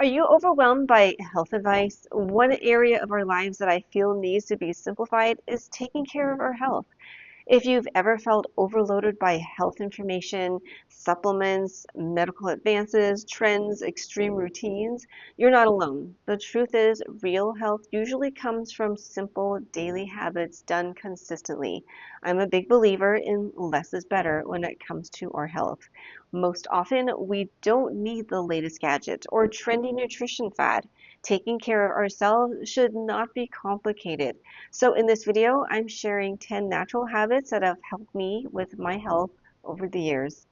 Are you overwhelmed by health advice? One area of our lives that I feel needs to be simplified is taking care of our health. If you've ever felt overloaded by health information, supplements, medical advances, trends, extreme routines, you're not alone. The truth is, real health usually comes from simple daily habits done consistently. I'm a big believer in less is better when it comes to our health. Most often, we don't need the latest gadget or trendy nutrition fad. Taking care of ourselves should not be complicated. So in this video, I'm sharing 10 natural habits that have helped me with my health over the years.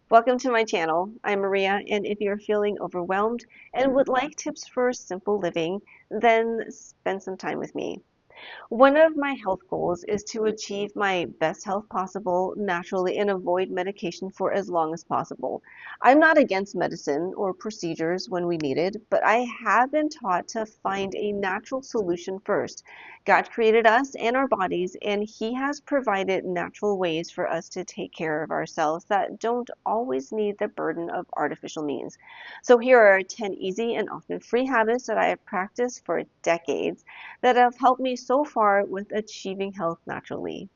Welcome to my channel. I'm Maria, and if you're feeling overwhelmed and would like tips for simple living, then spend some time with me. One of my health goals is to achieve my best health possible naturally and avoid medication for as long as possible. I'm not against medicine or procedures when we need it, but I have been taught to find a natural solution first. God created us and our bodies, and He has provided natural ways for us to take care of ourselves that don't always need the burden of artificial means. So here are 10 easy and often free habits that I have practiced for decades that have helped me so far with achieving health naturally.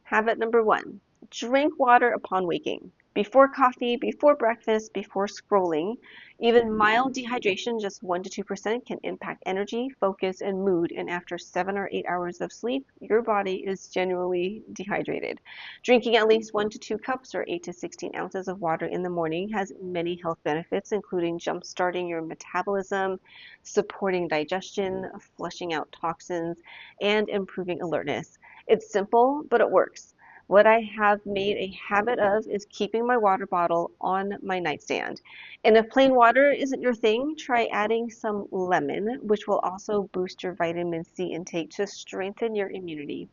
Habit number one, drink water upon waking. Before coffee, before breakfast, before scrolling, even mild dehydration, just 1 to 2%, can impact energy, focus, and mood. And after 7 or 8 hours of sleep, your body is genuinely dehydrated. Drinking at least 1 to 2 cups or 8 to 16 ounces of water in the morning has many health benefits, including jump-starting your metabolism, supporting digestion, flushing out toxins, and improving alertness. It's simple, but it works. What I have made a habit of is keeping my water bottle on my nightstand. And if plain water isn't your thing, try adding some lemon, which will also boost your vitamin C intake to strengthen your immunity.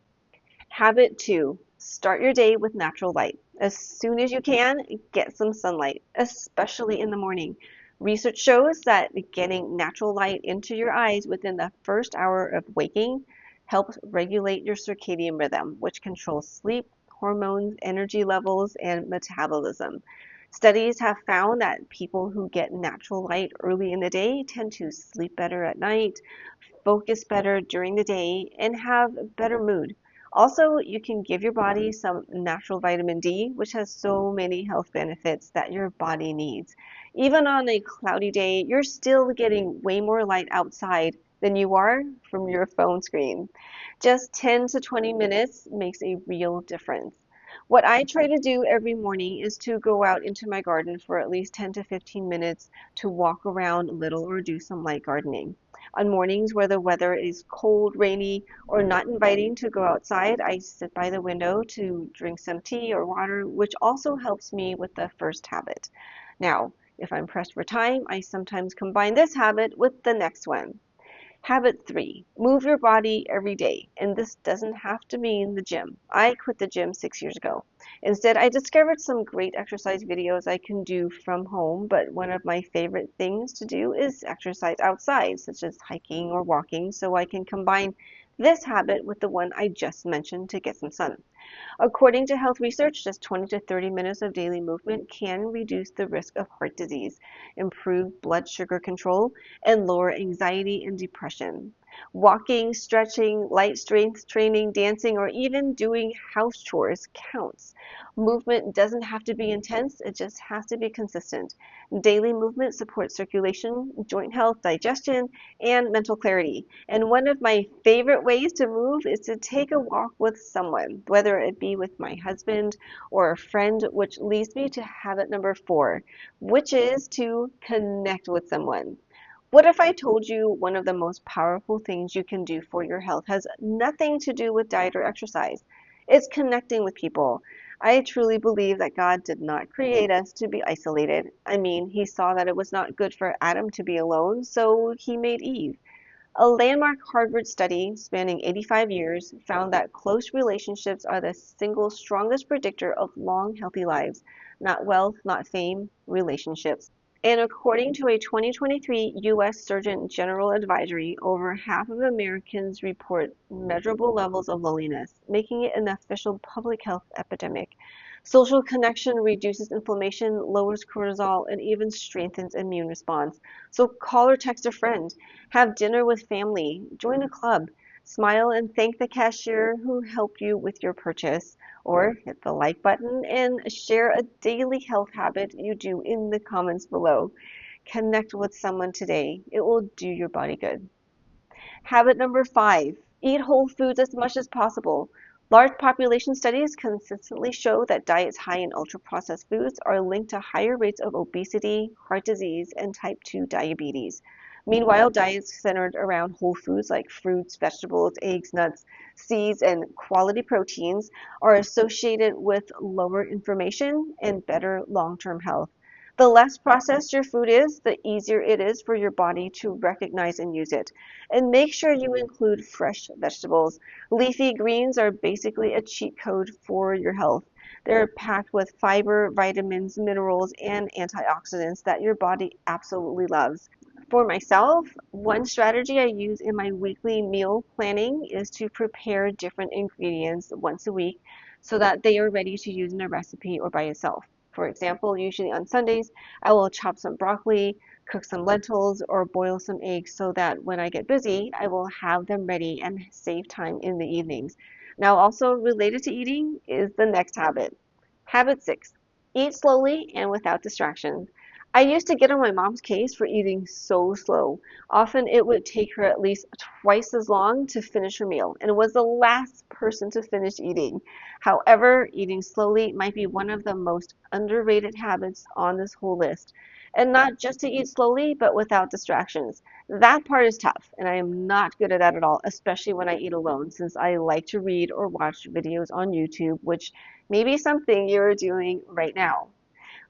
Habit two, start your day with natural light. As soon as you can, get some sunlight, especially in the morning. Research shows that getting natural light into your eyes within the first hour of waking helps regulate your circadian rhythm, which controls sleep, hormones, energy levels, and metabolism. Studies have found that people who get natural light early in the day tend to sleep better at night, focus better during the day, and have better mood. Also, you can give your body some natural vitamin D, which has so many health benefits that your body needs. Even on a cloudy day, you're still getting way more light outside than you are from your phone screen. Just 10 to 20 minutes makes a real difference. What I try to do every morning is to go out into my garden for at least 10 to 15 minutes to walk around a little or do some light gardening. On mornings where the weather is cold, rainy, or not inviting to go outside, I sit by the window to drink some tea or water, which also helps me with the first habit. Now, if I'm pressed for time, I sometimes combine this habit with the next one. Habit three, move your body every day. And this doesn't have to mean the gym. I quit the gym 6 years ago. Instead, I discovered some great exercise videos I can do from home, but one of my favorite things to do is exercise outside, such as hiking or walking, so I can combine this habit with the one I just mentioned to get some sun. According to health research, just 20 to 30 minutes of daily movement can reduce the risk of heart disease, improve blood sugar control, and lower anxiety and depression. Walking, stretching, light strength training, dancing, or even doing house chores counts. Movement doesn't have to be intense, it just has to be consistent. Daily movement supports circulation, joint health, digestion, and mental clarity. And one of my favorite ways to move is to take a walk with someone, whether it be with my husband or a friend, which leads me to habit number four, which is to connect with someone. What if I told you one of the most powerful things you can do for your health has nothing to do with diet or exercise? It's connecting with people. I truly believe that God did not create us to be isolated. I mean, He saw that it was not good for Adam to be alone, so He made Eve. A landmark Harvard study spanning 85 years found that close relationships are the single strongest predictor of long, healthy lives. Not wealth, not fame, relationships. And according to a 2023 U.S. Surgeon General advisory, over half of Americans report measurable levels of loneliness, making it an official public health epidemic. Social connection reduces inflammation, lowers cortisol, and even strengthens immune response. So call or text a friend, have dinner with family, join a club, smile and thank the cashier who helped you with your purchase, or hit the like button and share a daily health habit you do in the comments below. Connect with someone today. It will do your body good. Habit number 5, eat whole foods as much as possible. Large population studies consistently show that diets high in ultra-processed foods are linked to higher rates of obesity, heart disease, and type 2 diabetes. Meanwhile, diets centered around whole foods like fruits, vegetables, eggs, nuts, seeds, and quality proteins are associated with lower inflammation and better long-term health. The less processed your food is, the easier it is for your body to recognize and use it. And make sure you include fresh vegetables. Leafy greens are basically a cheat code for your health. They're packed with fiber, vitamins, minerals, and antioxidants that your body absolutely loves. For myself, one strategy I use in my weekly meal planning is to prepare different ingredients once a week so that they are ready to use in a recipe or by itself. For example, usually on Sundays, I will chop some broccoli, cook some lentils, or boil some eggs so that when I get busy, I will have them ready and save time in the evenings. Now, also related to eating is the next habit. Habit 6, eat slowly and without distractions. I used to get on my mom's case for eating so slow. Often it would take her at least twice as long to finish her meal and was the last person to finish eating. However, eating slowly might be one of the most underrated habits on this whole list. And not just to eat slowly, but without distractions. That part is tough, and I am not good at that at all, especially when I eat alone, since I like to read or watch videos on YouTube, which may be something you're doing right now.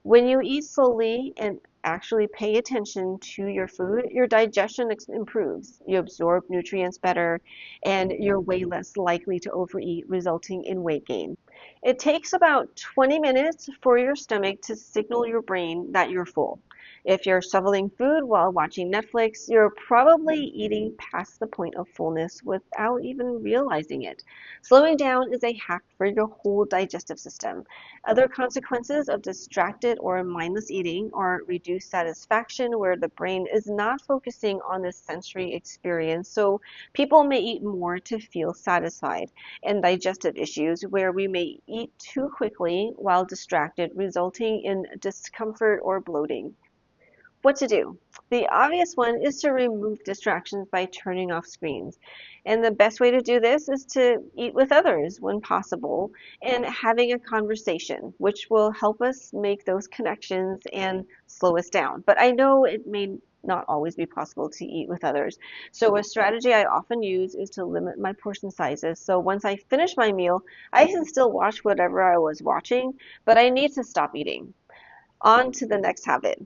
When you eat slowly and actually pay attention to your food, your digestion improves. You absorb nutrients better, and you're way less likely to overeat, resulting in weight gain. It takes about 20 minutes for your stomach to signal your brain that you're full. If you're shoveling food while watching Netflix, you're probably eating past the point of fullness without even realizing it. Slowing down is a hack for your whole digestive system. Other consequences of distracted or mindless eating are reduced satisfaction, where the brain is not focusing on the sensory experience, so people may eat more to feel satisfied, and digestive issues, where we may eat too quickly while distracted, resulting in discomfort or bloating. What to do? The obvious one is to remove distractions by turning off screens. And the best way to do this is to eat with others when possible and having a conversation, which will help us make those connections and slow us down. But I know it may not always be possible to eat with others. So a strategy I often use is to limit my portion sizes. So once I finish my meal, I can still watch whatever I was watching, but I need to stop eating. On to the next habit.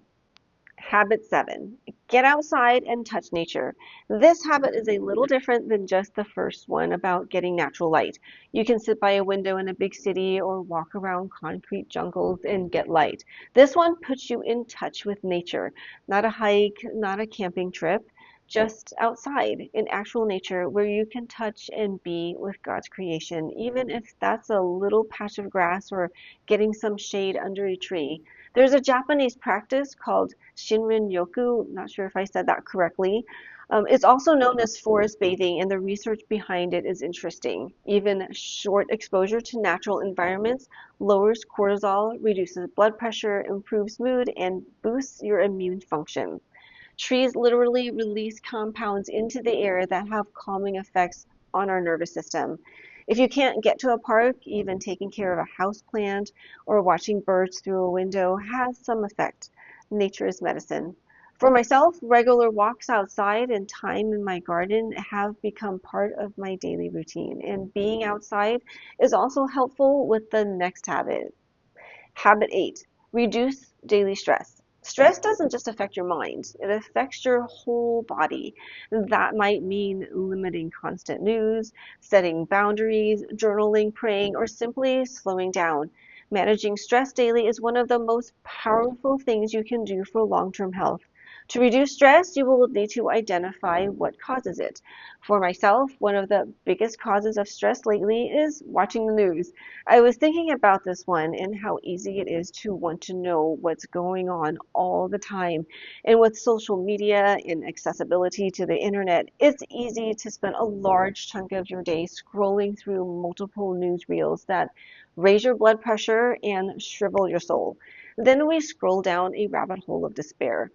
Habit 7, get outside and touch nature. This habit is a little different than just the first one about getting natural light. You can sit by a window in a big city or walk around concrete jungles and get light. This one puts you in touch with nature, not a hike, not a camping trip, just outside in actual nature where you can touch and be with God's creation, even if that's a little patch of grass or getting some shade under a tree. There's a Japanese practice called Shinrin Yoku. Not sure if I said that correctly. It's also known as forest bathing, and the research behind it is interesting. Even short exposure to natural environments lowers cortisol, reduces blood pressure, improves mood, and boosts your immune function. Trees literally release compounds into the air that have calming effects on our nervous system. If you can't get to a park, even taking care of a house plant or watching birds through a window has some effect. Nature is medicine. For myself, regular walks outside and time in my garden have become part of my daily routine, and being outside is also helpful with the next habit. Habit 8, reduce daily stress. Stress doesn't just affect your mind, it affects your whole body. That might mean limiting constant news, setting boundaries, journaling, praying, or simply slowing down. Managing stress daily is one of the most powerful things you can do for long-term health. To reduce stress, you will need to identify what causes it. For myself, one of the biggest causes of stress lately is watching the news. I was thinking about this one and how easy it is to want to know what's going on all the time. And with social media and accessibility to the internet, it's easy to spend a large chunk of your day scrolling through multiple news reels that raise your blood pressure and shrivel your soul. Then we scroll down a rabbit hole of despair.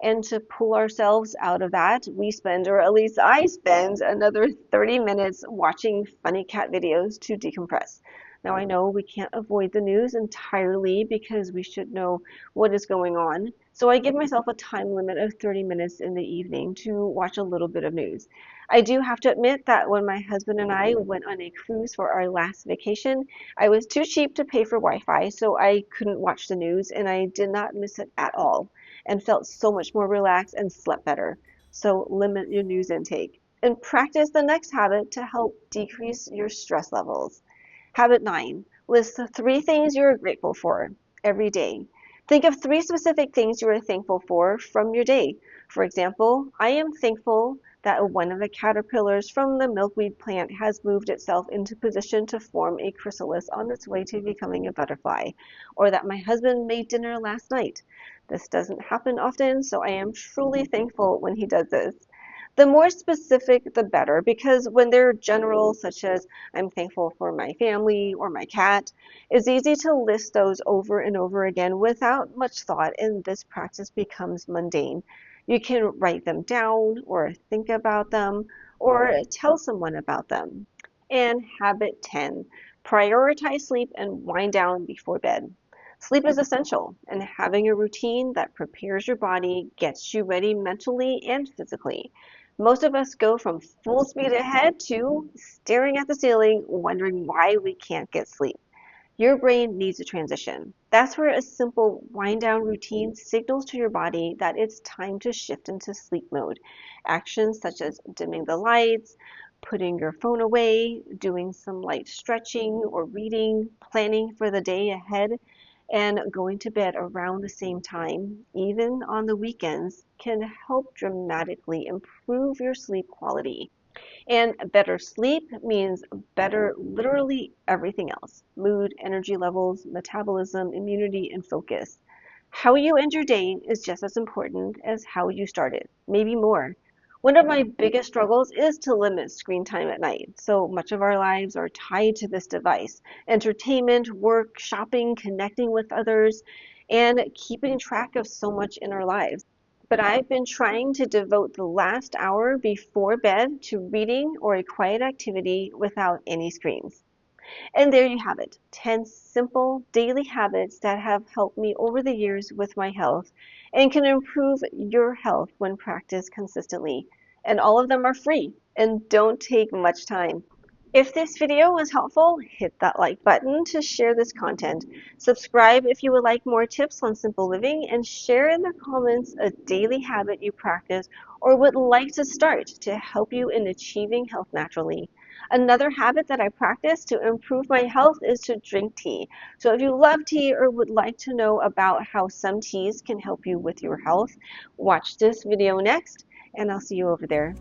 And to pull ourselves out of that, we spend, or at least I spend, another 30 minutes watching funny cat videos to decompress. Now, I know we can't avoid the news entirely because we should know what is going on. So I give myself a time limit of 30 minutes in the evening to watch a little bit of news. I do have to admit that when my husband and I went on a cruise for our last vacation, I was too cheap to pay for Wi-Fi, so I couldn't watch the news and I did not miss it at all and felt so much more relaxed and slept better. So limit your news intake and practice the next habit to help decrease your stress levels. Habit 9, list the 3 things you're grateful for every day. Think of 3 specific things you are thankful for from your day. For example, I am thankful that one of the caterpillars from the milkweed plant has moved itself into position to form a chrysalis on its way to becoming a butterfly, or that my husband made dinner last night. This doesn't happen often, so I am truly thankful when he does this. The more specific, the better, because when they're general, such as I'm thankful for my family or my cat, it's easy to list those over and over again without much thought, and this practice becomes mundane. You can write them down or think about them or tell someone about them. And habit 10, prioritize sleep and wind down before bed. Sleep is essential, and having a routine that prepares your body gets you ready mentally and physically. Most of us go from full speed ahead to staring at the ceiling, wondering why we can't get sleep. Your brain needs a transition. That's where a simple wind down routine signals to your body that it's time to shift into sleep mode. Actions such as dimming the lights, putting your phone away, doing some light stretching or reading, planning for the day ahead, and going to bed around the same time, even on the weekends, can help dramatically improve your sleep quality. And better sleep means better literally everything else: mood, energy levels, metabolism, immunity, and focus. How you end your day is just as important as how you start it, maybe more. One of my biggest struggles is to limit screen time at night. So much of our lives are tied to this device: entertainment, work, shopping, connecting with others, and keeping track of so much in our lives. But I've been trying to devote the last hour before bed to reading or a quiet activity without any screens. And there you have it, 10 simple daily habits that have helped me over the years with my health and can improve your health when practiced consistently. And all of them are free and don't take much time. If this video was helpful, hit that like button to share this content. Subscribe if you would like more tips on simple living, and share in the comments a daily habit you practice or would like to start to help you in achieving health naturally. Another habit that I practice to improve my health is to drink tea. So if you love tea or would like to know about how some teas can help you with your health, watch this video next, and I'll see you over there.